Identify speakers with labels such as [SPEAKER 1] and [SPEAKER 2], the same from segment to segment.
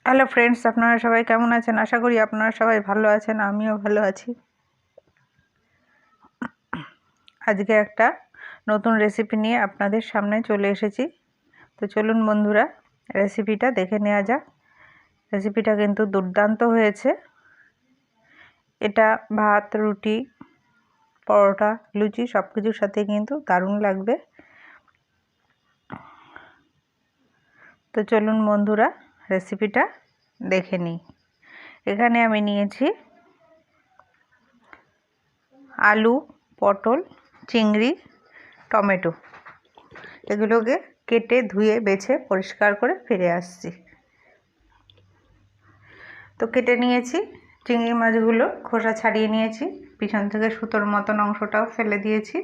[SPEAKER 1] Hello friends, আপনারা সবাই কেমন আছেন? আশা করি আপনারা সবাই ভালো আছেন, আমিও ভালো আছি। আজকে একটা নতুন রেসিপি নিয়ে আপনাদের সামনে চলে এসেছি। তো চলুন বন্ধুরা, রেসিপিটা দেখে নেওয়া যাক। রেসিপিটা কিন্তু দুর্দান্ত হয়েছে। এটা ভাত, রুটি, পরোটা, লুচি সব কিছুর সাথে কিন্তু দারুণ লাগবে। তো চলুন বন্ধুরা, রেসিপিটা দেখে নিই। এখানে আমি নিয়েছি আলু, পটল, চিংড়ি, টমেটো। এগুলোকে কেটে ধুয়ে বেছে পরিষ্কার করে ফিরে আসছি। তো কেটে নিয়েছি চিংড়ি মাছগুলো, খোসা ছাড়িয়ে নিয়েছি, পিছন থেকে সুতোর মতন অংশটাও ফেলে দিয়েছি,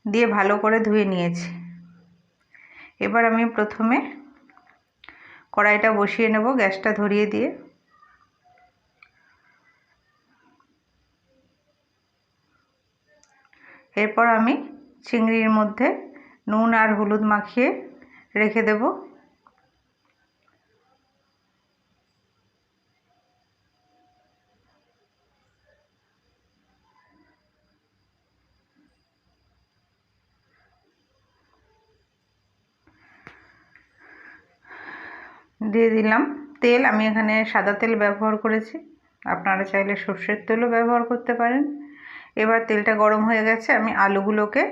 [SPEAKER 1] দিয়ে ভালো করে ধুয়ে নিয়েছি। এবার আমি প্রথমে কড়াইটা বসিয়ে নেব, গ্যাসটা ধরিয়ে দিয়ে। এরপর আমি চিংড়ির মধ্যে নুন আর হলুদ মাখিয়ে রেখে দেব। দিয়ে দিলাম তেল। আমি এখানে সাদা তেল ব্যবহার করেছি, আপনারা চাইলে সর্ষের তেলও ব্যবহার করতে পারেন। এবার তেলটা গরম হয়ে গেছে, আমি আলুগুলোকে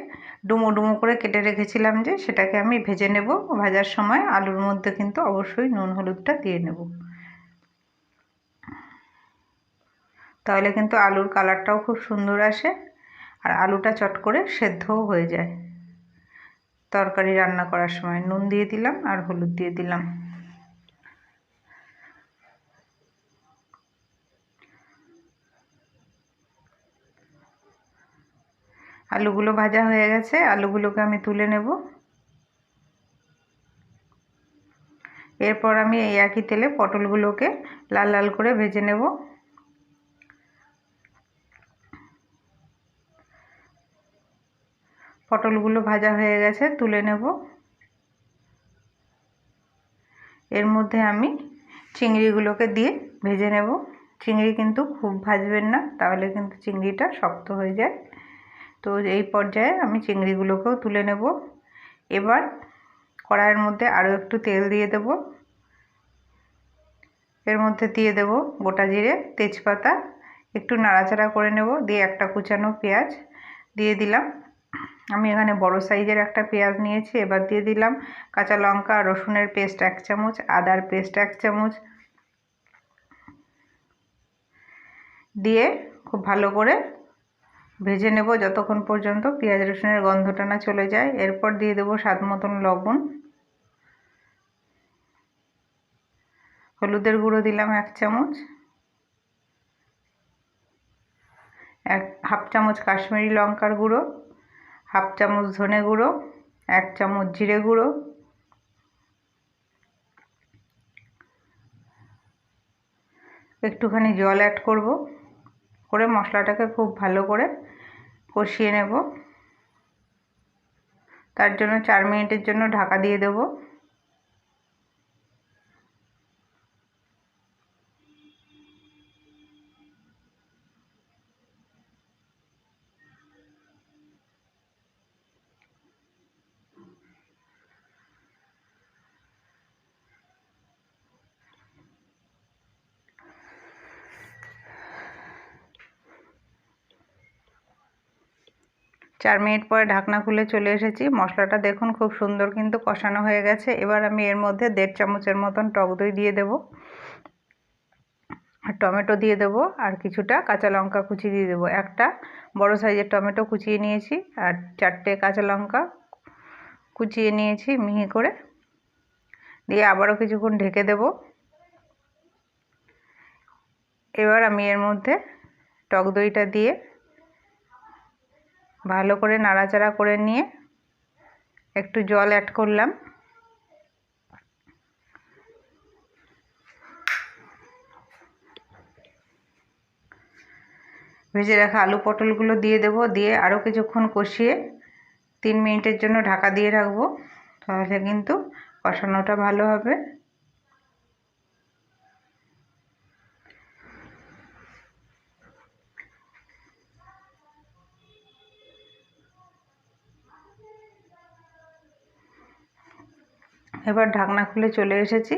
[SPEAKER 1] ডুমো ডুমো করে কেটে রেখেছিলাম যে, সেটাকে আমি ভেজে নেব। ভাজার সময় আলুর মধ্যে কিন্তু অবশ্যই নুন হলুদটা দিয়ে নেব, তাহলে কিন্তু আলুর কালারটাও খুব সুন্দর আসে আর আলুটা চট করে সেদ্ধও হয়ে যায়। তরকারি রান্না করার সময় নুন দিয়ে দিলাম আর হলুদ দিয়ে দিলাম। আলুগুলো ভাজা হয়ে গেছে, আলুগুলোকে আমি তুলে নেব। এরপর আমি এই একই তেলে পটলগুলোকে লাল লাল করে ভেজে নেব। পটলগুলো ভাজা হয়ে গেছে, তুলে নেব। এর মধ্যে আমি চিংড়িগুলোকে দিয়ে ভেজে নেব। চিংড়ি কিন্তু খুব ভাজবেন না, তাহলে কিন্তু চিংড়িটা শক্ত হয়ে যায়। তো এই পর্যায়ে আমি চিংড়িগুলোকেও তুলে নেব। এবার কড়াইয়ের মধ্যে আরও একটু তেল দিয়ে দেব। এর মধ্যে দিয়ে দেব গোটা জিরে, তেজপাতা, একটু নাড়াচাড়া করে নেব। দিয়ে একটা কুচানো পেঁয়াজ দিয়ে দিলাম। আমি এখানে বড় সাইজের একটা পেঁয়াজ নিয়েছি। এবার দিয়ে দিলাম কাঁচা লঙ্কা, রসুনের পেস্ট 1 চামচ, আদার পেস্ট 1 চামচ, দিয়ে খুব ভালো করে ভেজে নেব যতক্ষণ পর্যন্ত পেঁয়াজ রসুনের গন্ধটা না চলে যায়। এরপর দিয়ে দেব স্বাদ মতন লবণ, হলুদের গুঁড়ো দিলাম 1 চামচ, হাফ চামচ কাশ্মীরি লঙ্কার গুঁড়ো, হাফ চামচ ধনে গুঁড়ো, 1 চামচ জিরে গুঁড়ো, একটুখানি জল অ্যাড করব, করে মশলাটাকে খুব ভালো করে কষিয়ে নেব। তার জন্য 4 মিনিটের জন্য ঢাকা দিয়ে দেব। চার মিনিট পরে ঢাকনা খুলে চলে এসেছি। মশলাটা দেখুন খুব সুন্দর কিন্তু কষানো হয়ে গেছে। এবার আমি এর মধ্যে 1.5 চামচের মতন টক দই দিয়ে দেব, আর টমেটো দিয়ে দেব, আর কিছুটা কাঁচা লঙ্কা কুচি দিয়ে দেবো। একটা বড় সাইজের টমেটো কুচিয়ে নিয়েছি, আর 4টে কাঁচা লঙ্কা কুচিয়ে নিয়েছি মিহি করে। দিয়ে আবারও কিছুক্ষণ ঢেকে দেব। এবার আমি এর মধ্যে টক দইটা দিয়ে ভালো করে নাড়াচাড়া করে নিয়ে একটু জল অ্যাড করলাম। ভেজে রাখা আলু পটলগুলো দিয়ে দেব, দিয়ে আরও কিছুক্ষণ কষিয়ে 3 মিনিটের জন্য ঢাকা দিয়ে রাখবো। তাহলে কিন্তু কষানোটা ভালো হবে। এবার ঢাকনা খুলে চলে এসেছি।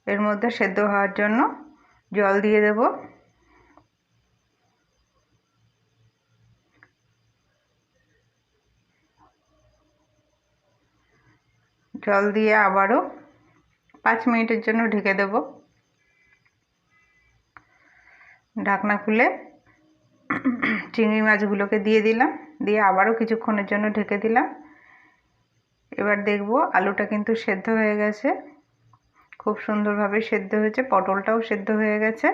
[SPEAKER 1] এর মধ্যে সেদ্ধ হওয়ার জন্য জল দিয়ে দেব। জল দিয়ে আবারও 5 মিনিটের জন্য ঢেকে দেব। ঢাকনা খুলে চিংড়ি মাছগুলোকে দিয়ে দিলাম, দিয়ে আবারও কিছুক্ষণের জন্য ঢেকে দিলাম। এবার দেখব আলুটা কিন্তু সেদ্ধ হয়ে গেছে, খুব সুন্দরভাবে সেদ্ধ হয়েছে, পটলটাও সেদ্ধ হয়ে গেছে।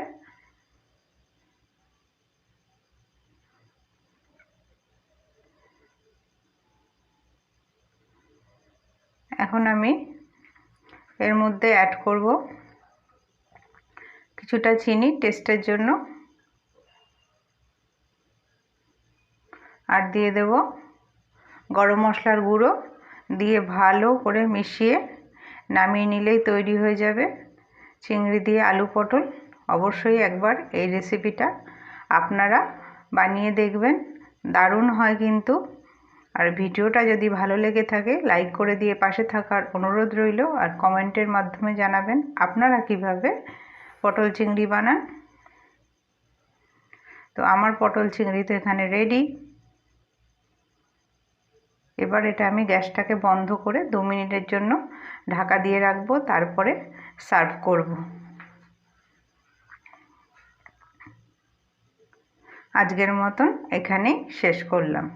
[SPEAKER 1] এখন আমি এর মধ্যে অ্যাড করব কিছুটা চিনি টেস্টের জন্য, আর দিয়ে দেব গরম মশলার গুঁড়ো। দিয়ে ভালো করে মিশিয়ে নামিয়ে নিলেই তৈরি হয়ে যাবে চিংড়ি দিয়ে আলু পটল। অবশ্যই একবার এই রেসিপিটা আপনারা বানিয়ে দেখবেন, দারুণ হয় কিন্তু। আর ভিডিওটা যদি ভালো লেগে থাকে লাইক করে দিয়ে পাশে থাকার অনুরোধ রইল, আর কমেন্টের মাধ্যমে জানাবেন আপনারা কিভাবে পটল চিংড়ি বানান। তো আমার পটল চিংড়ি তো এখানে রেডি। এবার এটা আমি গ্যাসটাকে বন্ধ করে 2 মিনিটের জন্য ঢাকা দিয়ে রাখবো, তারপরে সার্ভ করব। আজকের মতন এখানেই শেষ করলাম।